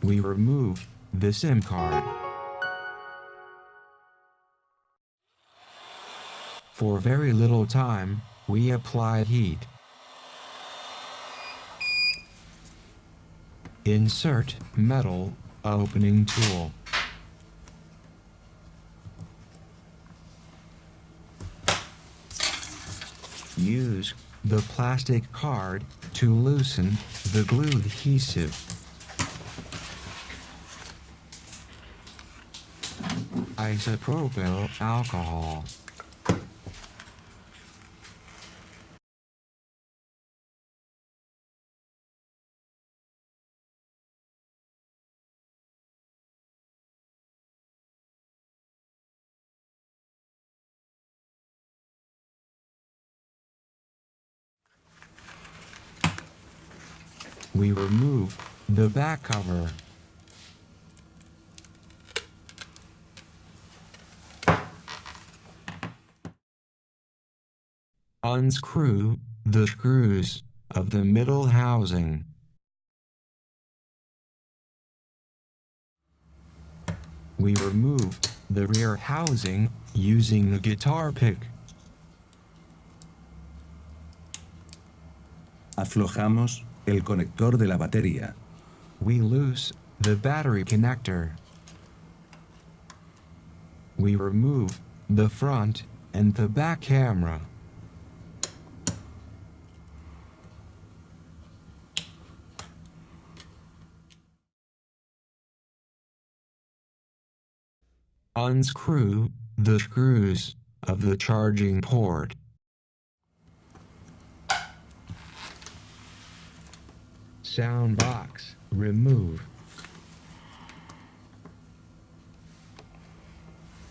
We remove the SIM card. For very little time, we apply heat. Insert metal opening tool. Use the plastic card to loosen the glue adhesive. Isopropyl alcohol. We remove the back cover. Unscrew the screws of the middle housing. We remove the rear housing using the guitar pick. Aflojamos el conector de la batería. We loose the battery connector. We remove the front and the back camera. Unscrew the screws of the charging port. Sound box remove.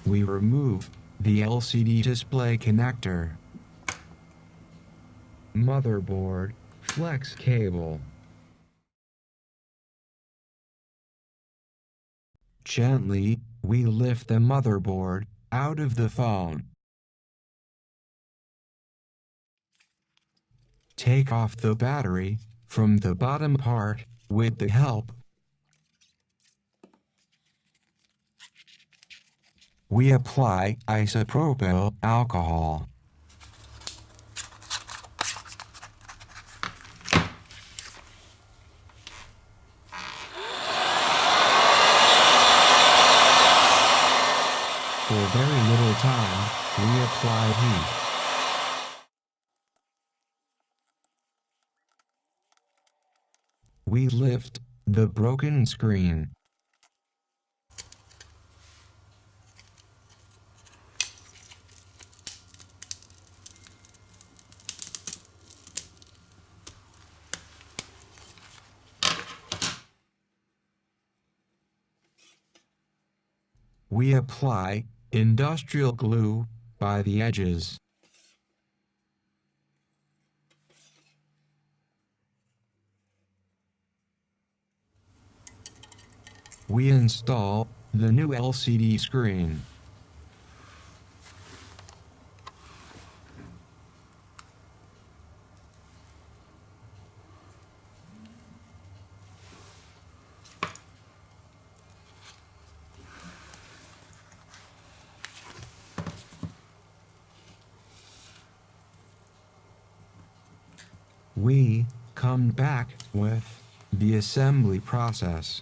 We remove the LCD display connector. Motherboard flex cable. Gently, we lift the motherboard out of the phone. Take off the battery from the bottom part with the help. We apply isopropyl alcohol. For very little time, we apply heat. We lift the broken screen. We apply industrial glue by the edges. We install the new LCD screen. We come back with the assembly process.